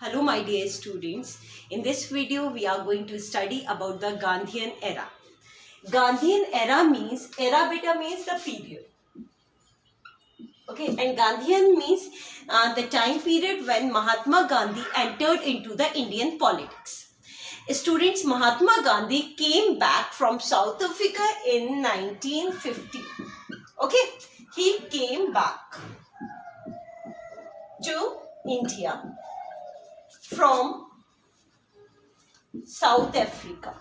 Hello my dear students, in this video we are going to study about the Gandhian era. Gandhian era means the period. Okay, and Gandhian means the time period when Mahatma Gandhi entered into the Indian politics. Students, Mahatma Gandhi came back from South Africa in 1950. Okay, he came back to India from South Africa.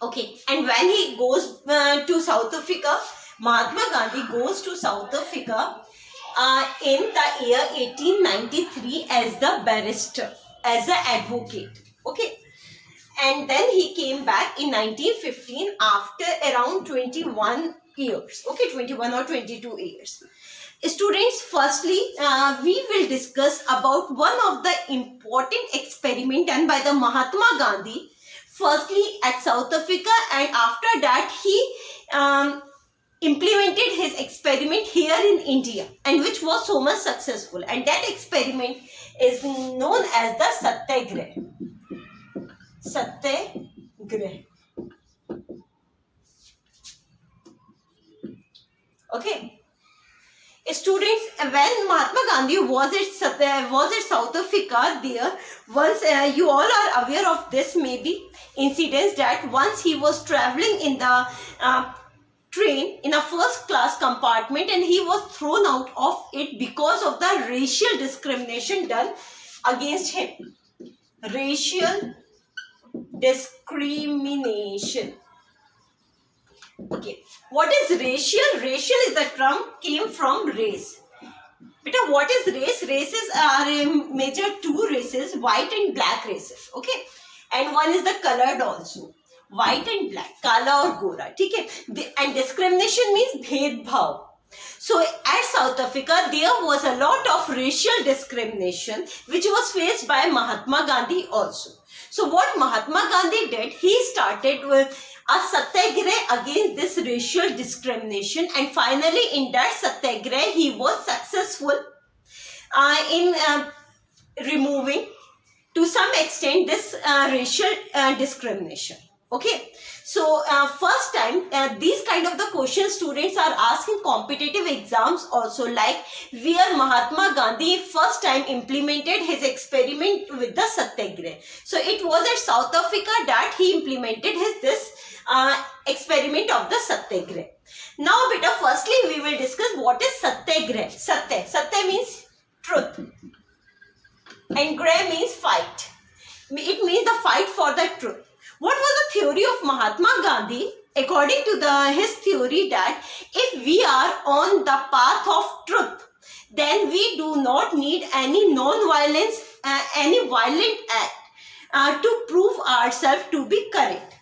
Okay, and when he goes to South Africa, Mahatma Gandhi goes to South Africa in the year 1893 as the barrister, as an advocate. Okay, and then he came back in 1915 after around 21 years. Okay, 21 or 22 years. Students, firstly, we will discuss about one of the important experiment done by the Mahatma Gandhi, firstly at South Africa, and after that he implemented his experiment here in India, and which was so much successful, and that experiment is known as the Satyagraha. Satyagraha. Okay. Students, when Mahatma Gandhi was at South Africa, there once you all are aware of this maybe incidents that once he was traveling in the train in a first class compartment and he was thrown out of it because of the racial discrimination done against him. Racial discrimination. Okay, what is racial? Racial is the term came from race. Beta, what is race? Races are major two races, white and black races. Okay, and one is the colored also, white and black, kala or gora. Okay, and discrimination means bhedbhav. So at South Africa, there was a lot of racial discrimination which was faced by Mahatma Gandhi also. So what Mahatma Gandhi did, he started with a satyagraha against this racial discrimination, and finally in that satyagraha he was successful in removing to some extent this racial discrimination. Okay, so first time these kind of the questions students are asked in competitive exams also, like where Mahatma Gandhi first time implemented his experiment with the satyagraha. So it was at South Africa that he implemented this experiment of the satyagraha. Now beta, firstly we will discuss what is satyagraha. Satya means truth and graha means fight. It means the fight for the truth. What was the theory of Mahatma Gandhi? According to his theory, that if we are on the path of truth, then we do not need any non-violence, any violent act to prove ourselves to be correct.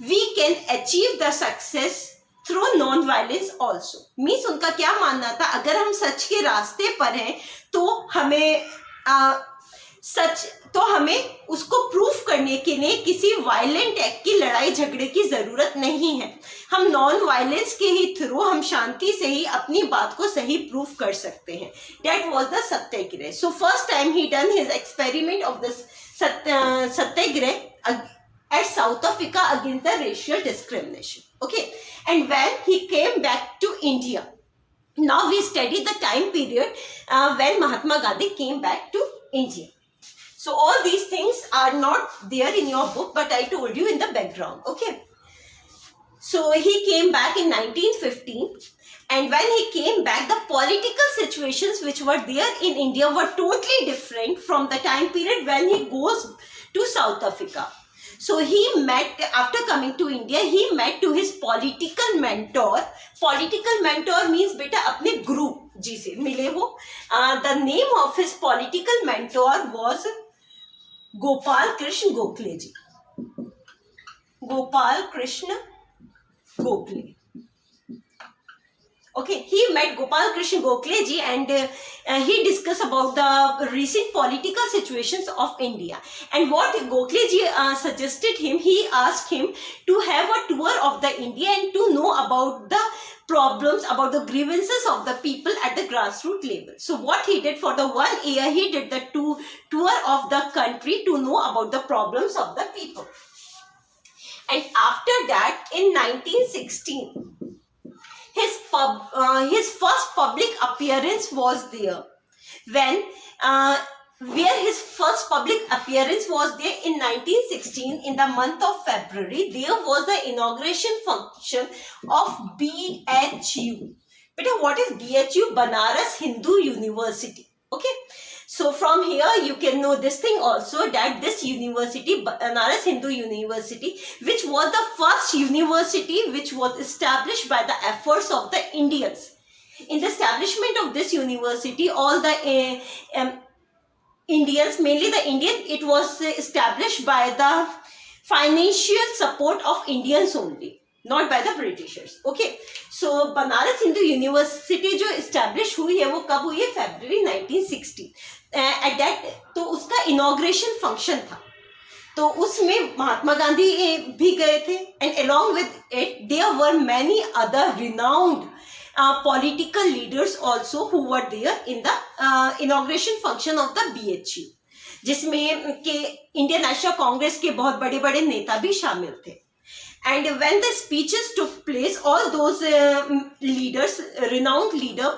We can achieve the success through non-violence also. Means उनका क्या मानना था, अगर हम सच के रास्ते पर हैं तो हमें उसको प्रूफ करने के लिए किसी वायलेंट एक्ट की लड़ाई झगड़े की जरूरत नहीं है. हम नॉन वायलेंस के ही थ्रू हम शांति से ही अपनी बात को सही प्रूफ कर सकते हैं. That was the satyagraha. So first time he done his experiment of this satyagraha at South Africa against the racial discrimination. Okay, and when he came back to India, now we study the time period when Mahatma Gandhi came back to India. So all these things are not there in your book, but I told you in the background. Okay, so he came back in 1915, and when he came back, the political situations which were there in India were totally different from the time period when he goes to South Africa. So he met, after coming to India, he met to his political mentor. Political mentor means beta apne guru ji se mile wo. The name of his political mentor was Gopal Krishna Gokhale ji. Gopal Krishna Gokhale. Okay, he met Gopal Krishna Gokhale ji, and he discussed about the recent political situations of India. And what Gokhale ji suggested him, he asked him to have a tour of the India and to know about the problems, about the grievances of the people at the grassroots level. So what he did for the 1 year, he did the tour of the country to know about the problems of the people. And after that, in 1916, his first public appearance was there. Where his first public appearance was there in 1916, in the month of February, there was the inauguration function of BHU. Beta, what is BHU? Banaras Hindu University. Okay. So from here you can know this thing also, that this university, Banaras Hindu University, which was the first university which was established by the efforts of the Indians. In the establishment of this university, all the Indians, mainly the Indian, it was established by the financial support of Indians only, not by the Britishers. Okay, so Banaras Hindu University जो establish हुई है वो कब हुई है? February 1960. At that, तो उसका inauguration function था, तो उसमें महात्मा गांधी भी गए थे, and along with it there were many other renowned political leaders also who were there in the inauguration function of the BHU, जिसमें के इंडियन नेशनल कांग्रेस के बहुत बड़े बड़े नेता भी शामिल थे. And when the speeches took place, all those leaders, renowned leaders,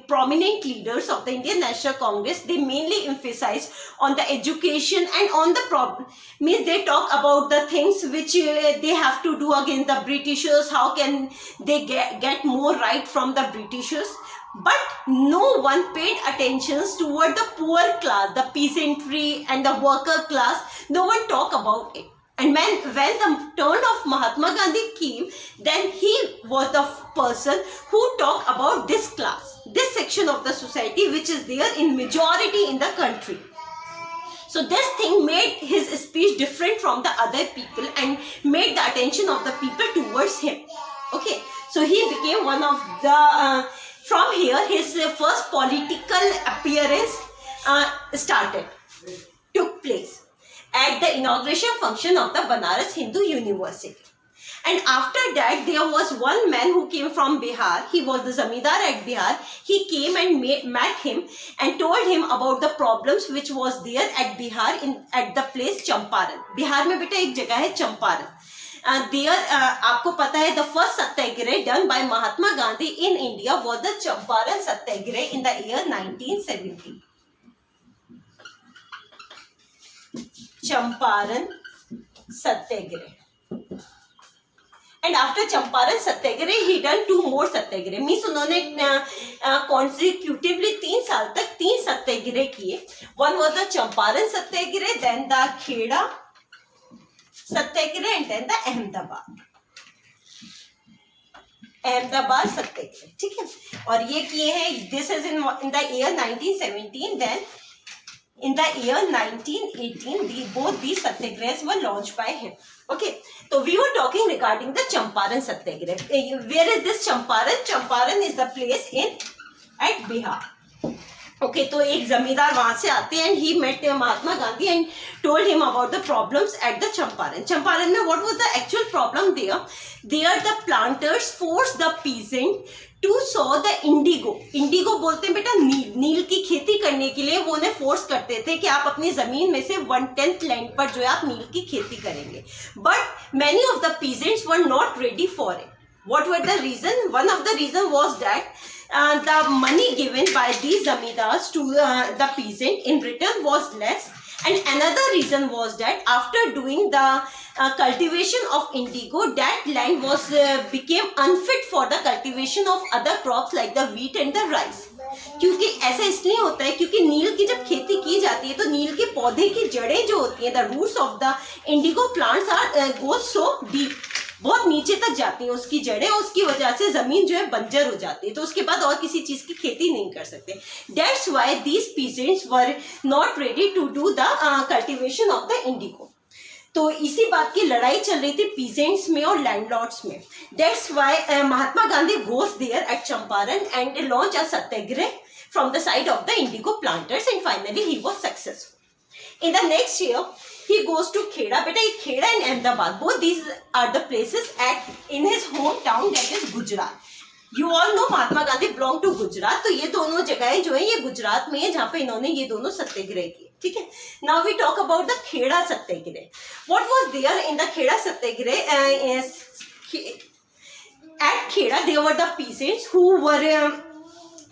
prominent leaders of the Indian National Congress, they mainly emphasized on the education and on the problem. Means they talk about the things which they have to do against the Britishers, how can they get more right from the Britishers. But no one paid attention toward the poor class, the peasantry and the worker class. No one talked about it. And when the turn of Mahatma Gandhi came, then he was the person who talked about this class, this section of the society which is there in majority in the country. So this thing made his speech different from the other people and made the attention of the people towards him. Okay, so he became one of the, from here his first political appearance took place at the inauguration function of the Banaras Hindu University. And after that, there was one man who came from Bihar. He was the Zamindar at Bihar. He came and met him and told him about the problems which was there at Bihar at the place Champaran. Bihar में बेटा एक जगह है Champaran. There, आपको पता है, the first satyagraha done by Mahatma Gandhi in India was the Champaran satyagraha in the year 1970. Champaran Satyagraha. And after Champaran Satyagraha, he done 2 more Satyagraha. Means उन्होंने consecutively 3 साल तक 3 सत्याग्रह किए. One was the Champaran Satyagraha, then the Kheda Satyagraha, and then the Ahmedabad Satyagraha. ठीक है. और ये किए हैं. This is in the year 1917. Then in the year 1918, both these satyagrahas were launched by him. Okay, so we were talking regarding the Champaran Satyagraha. Where is this Champaran? Champaran is the place at Bihar. Okay, तो एक जमींदार वहां से आते हैं and he met Mahatma Gandhi and told him about the problems at the Champaran. Champaran में what was the actual problem there? There the planters forced the peasant to sow the indigo. Indigo बोलते हैं बेटा नील की खेती करने के लिए वो उन्हें फोर्स करते थे कि आप अपनी जमीन में से 1/10 लैंड पर जो है आप नील की खेती करेंगे. But many of the peasants were not ready for it. What were the reason? One of the reason was that the money given by these zamindars to the peasant in return was less. And another reason was that after doing the cultivation of indigo, that land was became unfit for the cultivation of other crops like the wheat and the rice. क्योंकि ऐसा इसलिए होता है क्योंकि नील की जब खेती की जाती है तो नील के पौधे की जड़ें जो होती हैं, the roots of the indigo plants are go so deep, बहुत नीचे तक जाती हैं उसकी जड़ें, और उसकी वजह से जमीन जो है बंजर हो जाती है, तो उसके बाद और किसी चीज की खेती नहीं कर सकते. That's why these peasants were not ready to do the cultivation of the indigo. तो इसी बात की लड़ाई चल रही थी पीजेंट्स में और लैंडलॉर्ड्स में. That's why Mahatma Gandhi goes there at Champaran and launch a satyagraha from the side of the indigo planters, and finally he was successful. In the next year he goes to Kheda. Beta ये Kheda and Ahmedabad, both these are the places at in his hometown, that is Gujarat. You all know Mahatma Gandhi belong to Gujarat. तो ये दोनों जगहें जो है ये गुजरात में है जहाँ पे इन्होंने ये दोनों सत्याग्रह किए. ठीक है. Now we talk about the Kheda Satyagraha. What was there in the Kheda Satyagraha? At Kheda there were the peasants who were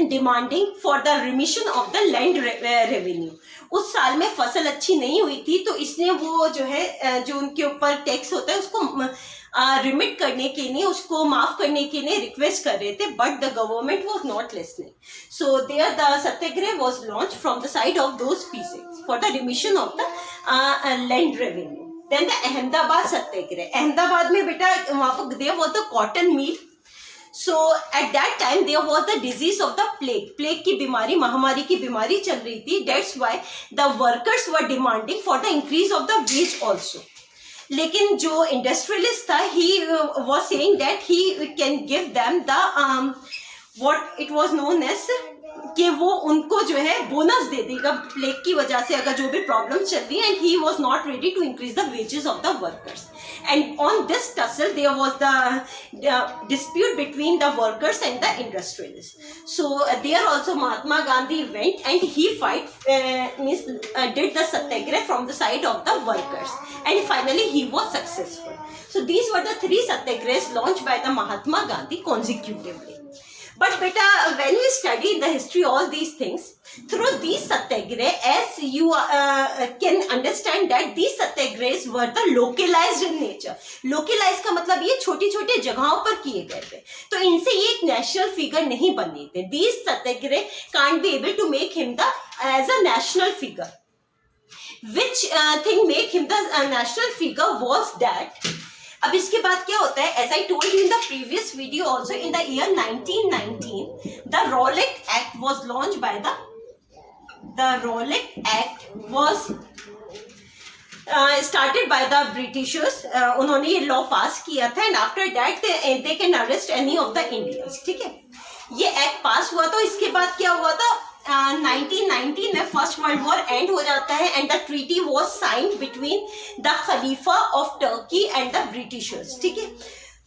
demanding for the remission of the land revenue. उस साल में फसल अच्छी नहीं हुई थी तो इसने वो जो है जो उनके ऊपर टैक्स होता है उसको रिमिट करने के लिए, उसको माफ करने के लिए रिक्वेस्ट कर रहे थे, but the government was not listening. So there the satyagraha was launch from the side of those pieces for the remission of the land revenue. Then the Ahmedabad satyagraha. Ahmedabad में बेटा वहां पर there was the cotton mill. So at that time there was the disease of the plague. Plague की बीमारी, महामारी की बीमारी चल रही थी. That's why the workers were demanding for the increase of the wage also. लेकिन जो इंडस्ट्रियलिस्ट था he was saying that he can give them the what it was known as कि वो उनको जो है बोनस दे देगा प्लेग की वजह से अगर जो भी प्रॉब्लम चल रही है. And he was not ready to increase the wages of the workers. And on this tussle there was the dispute between the workers and the industrialist. So there also Mahatma Gandhi went and he fight did the satyagraha from the side of the workers, and finally he was successful. So these were the 3 satyagrahs launched by the Mahatma Gandhi consecutively. But beta, when we study the history all these things through these satyagraha, as you can understand that these satyagrahs were the localized in nature. Localized का मतलब ये छोटी छोटी जगहों पर किए गए थे, तो इनसे ये एक नेशनल फिगर नहीं बनी थे. These satyagraha can't be able to make him the as a national figure. Which thing make him the national figure was that. अब इसके बाद क्या होता है, as I told you in the previous video also, in the year 1919 the Rowlatt Act was launch by the Rowlatt Act was started by the Britishers. उन्होंने ये law pass किया था and after that they can arrest any of the Indians. ठीक है, ये act पास हुआ. तो इसके बाद क्या हुआ था, 1919 में फर्स्ट वर्ल्ड वॉर एंड हो जाता है and the treaty was signed between the Khalifa of Turkey and the Britishers. ठीक है,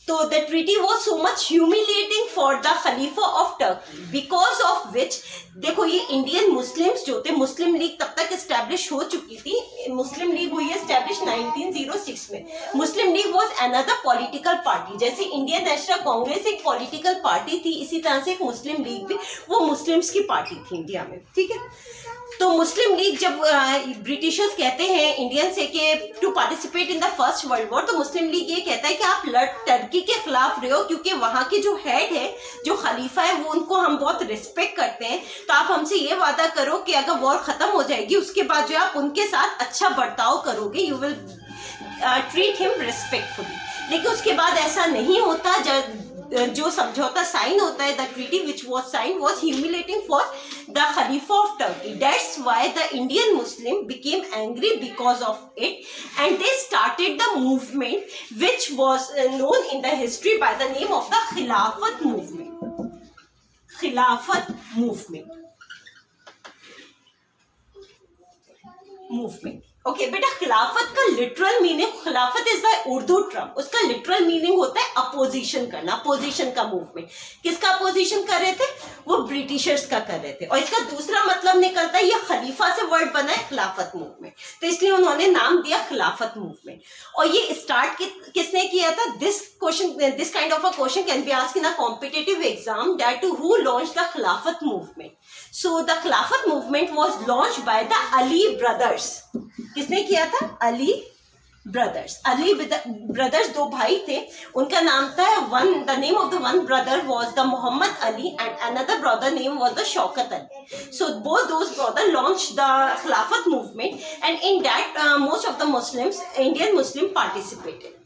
तो the treaty was so much humiliating for the Khalifa of Turkey, because of which देखो ये इंडियन मुस्लिम्स जो थे, मुस्लिम लीग तब तक एस्टैब्लिश हो चुकी थी. मुस्लिम लीग हुई एस्टैब्लिश 1906 में. Muslim League was another political party. जैसे इंडियन नेशनल कांग्रेस एक पॉलिटिकल पार्टी थी, इसी तरह से एक मुस्लिम लीग भी वो मुस्लिम्स की पार्टी थी इंडिया में. ठीक है, तो मुस्लिम लीग जब ब्रिटिशर्स कहते हैं इंडियन से कि to participate in the first world war, तो मुस्लिम लीग ये कहता है कि आप टर्की के खिलाफ रहे हो क्योंकि वहां के जो हेड है, जो खलीफा है, वो उनको हम बहुत रिस्पेक्ट करते हैं. तो आप हमसे ये वादा करो कि अगर वॉर खत्म हो जाएगी उसके बाद जो आप उनके साथ अच्छा बर्ताव करोगे, you will treat him respectfully. लेकिन उसके बाद ऐसा नहीं होता. जो समझौता साइन होता है, the treaty which was sign was humiliating for the Khalifa of Turkey. That's why the Indian Muslim became angry because of it and they started the movement which was known in the history by the name of the Khilafat movement. Khilafat movement. Okay बेटा, खिलाफत का literal meaning, Khilafat is the Urdu term, उसका literal meaning होता है opposition करना, opposition का movement. किसका opposition कर रहे थे, वो ब्रिटिशर्स का कर रहे थे. और इसका दूसरा मतलब निकलता है, ये खलीफा से वर्ड बना है खिलाफत मूवमेंट, तो इसलिए उन्होंने नाम दिया खिलाफत मूवमेंट. और ये स्टार्ट किसने किया था, this kind of a question can be asked in a competitive exam, that who launched the Khilafat movement. So the Khilafat movement was launched by the Ali brothers. किसने किया था, अली ब्रदर्स. अली ब्रदर्स 2 भाई थे, उनका नाम था the name of the one brother was the Mohammad Ali and another brother name was the Shaukat Ali. So both those brother launch the Khilafat movement and in that most of the Muslims, Indian Muslim participated.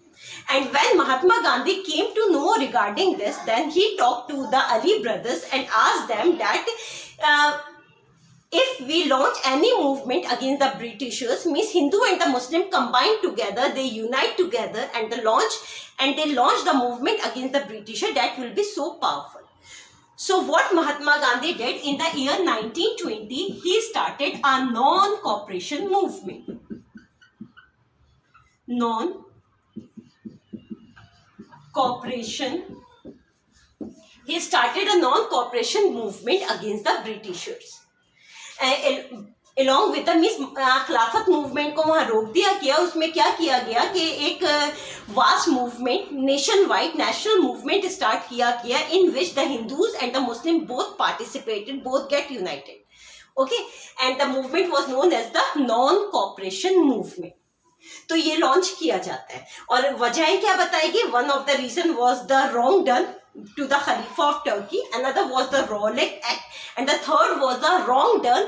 And when Mahatma Gandhi came to know regarding this, then he talked to the Ali brothers and asked them that if we launch any movement against the Britishers, means Hindu and the Muslim combine together, they unite together and they launch the movement against the Britisher, that will be so powerful. So what Mahatma Gandhi did in the year 1920, he started a non-cooperation movement. He started a non-cooperation movement against the Britishers. Along with the खिलाफत movement को वहाँ रोक दिया गया. उसमें क्या किया गया कि एक vast movement, nationwide national movement start किया गया, in which the Hindus and the Muslim both participated, both get united. Okay, and the movement was known as the non cooperation movement. तो ये लॉन्च किया जाता है और वजह क्या बताएगी. One of the reason was the wrong done to the Khalifa of Turkey, another was the Rowlatt Act, and the third was the wrong done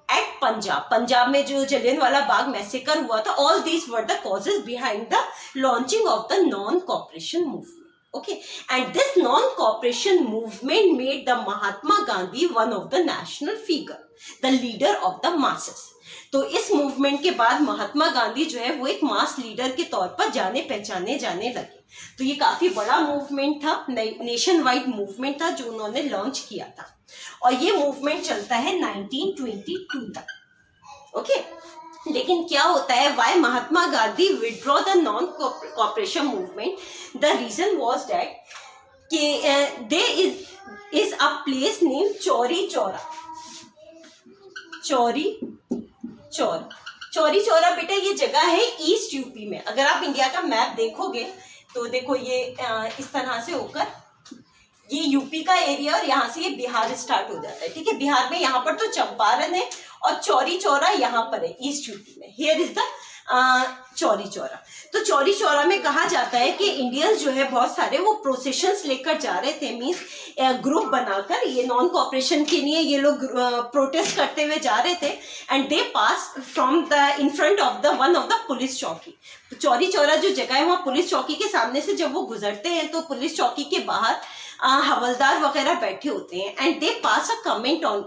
at Punjab. Punjab में जो जलियांवाला बाग मैसेकर हुआ था, all these were the causes behind the launching of the non-cooperation movement. Okay, and this non-cooperation movement made the Mahatma Gandhi one of the national figure, the leader of the masses. तो इस movement के बाद महात्मा गांधी जो है वो एक मास leader के तौर पर जाने पहचाने जाने लगे. तो ये काफी बड़ा मूवमेंट था, नेशन वाइड मूवमेंट था जो उन्होंने लॉन्च किया था और ये मूवमेंट चलता है 1922 तक. ओके, लेकिन क्या होता है, why Mahatma Gandhi withdraw the non cooperation movement. The reason was that कि they is a place name Chauri Chaura. Chauri Chaura बेटा ये जगह है ईस्ट यूपी में. अगर आप इंडिया का मैप देखोगे तो देखो ये इस तरह से होकर ये यूपी का एरिया और यहाँ से ये बिहार स्टार्ट हो जाता है. ठीक है, बिहार में यहाँ पर तो चंपारण है और चौरी चौरा यहाँ पर है ईस्ट यूपी में. Here is the Chauri Chaura. तो चौरी चौरा में कहा जाता है कि इंडियंस जो है बहुत सारे वो प्रोसेशंस लेकर जा रहे थे, मीन्स ग्रुप बनाकर ये नॉन कॉपरेशन के लिए ये लोग प्रोटेस्ट करते हुए जा रहे थे. And they pass from the in front of the one of the police चौकी. चौरी चौरा जो जगह है वहाँ पुलिस चौकी के सामने से जब वो गुजरते हैं तो पुलिस चौकी के बाहर हवलदार वगैरह बैठे होते हैं and they pass a comment on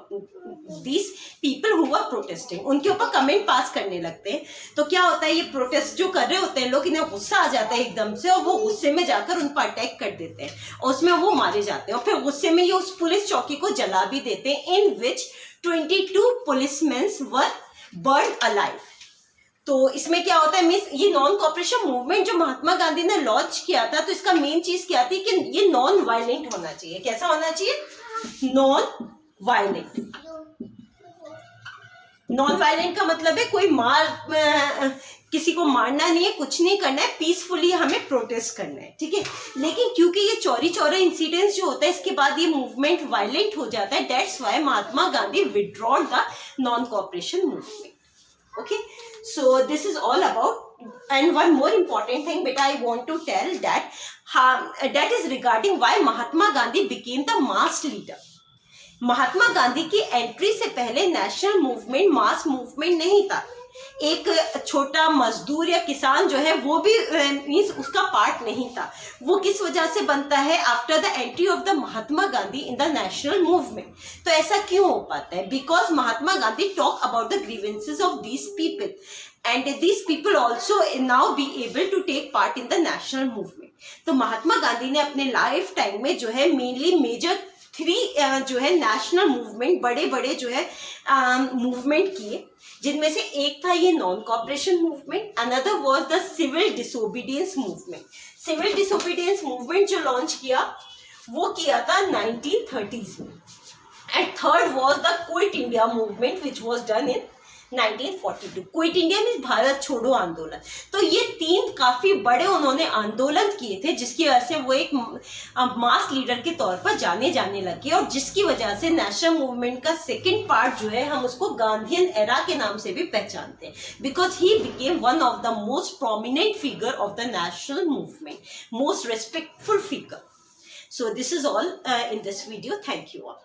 these people who are protesting. उनके ऊपर कमेंट पास करने लगते हैं. तो क्या होता है, ये प्रोटेस्ट जो कर रहे होते हैं लोग, इन्हें गुस्सा आ जाता है एकदम से और वो गुस्से में जाकर उन पर अटैक कर देते हैं और उसमें वो मारे जाते हैं और फिर गुस्से में ये उस पुलिस चौकी को जला भी देते हैं, इन विच 22 पुलिसमैन वर बर्न अलाइव. तो इसमें क्या होता है, मीन्स ये नॉन कॉपरेशन मूवमेंट जो महात्मा गांधी ने लॉन्च किया था, तो इसका मेन चीज क्या थी कि ये नॉन वायलेंट होना चाहिए. कैसा होना चाहिए, नॉन वायलेंट. नॉन वायलेंट का मतलब है कोई किसी को मारना नहीं है, कुछ नहीं करना है, पीसफुली हमें प्रोटेस्ट करना है. ठीक है, लेकिन क्योंकि ये चौरी चौरा इंसिडेंट्स जो होता है इसके बाद ये मूवमेंट वायलेंट हो जाता है, that's why Mahatma Gandhi withdrawn the non cooperation movement. Okay, so this is all about, and one more important thing that I want to tell that is regarding why Mahatma Gandhi became the mass leader. Mahatma Gandhi की entry से पहले national movement mass movement नहीं था. एक छोटा मजदूर या किसान जो है वो भी मीन्स उसका पार्ट नहीं था. वो किस वजह से बनता है, after the entry of the Mahatma Gandhi in the national movement. तो ऐसा क्यों हो पाता है, because Mahatma Gandhi talk about the grievances of these people and these people also now be able to take part in the national movement. तो महात्मा गांधी ने अपने life time में जो है मेनली मेजर 3 जो है नेशनल मूवमेंट, बड़े बड़े जो है मूवमेंट किए, जिनमें से एक था ये non cooperation movement, another was the civil disobedience movement. Civil disobedience movement जो लॉन्च किया वो किया था 1930s में. And third was the quit India movement which was done in 1942. Quit India means Bharat छोड़ो आंदोलन. तो ये 3 काफी बड़े उन्होंने आंदोलन किए थे, जिसकी वजह से वो एक मास लीडर के तौर पर जाने लगे और जिसकी वजह से नेशनल मूवमेंट का सेकंड पार्ट जो है हम उसको गांधीयन एरा के नाम से भी पहचानते हैं, because he became one of the most prominent figure of the national movement, most respectful figure. So this is all in this video. Thank you all.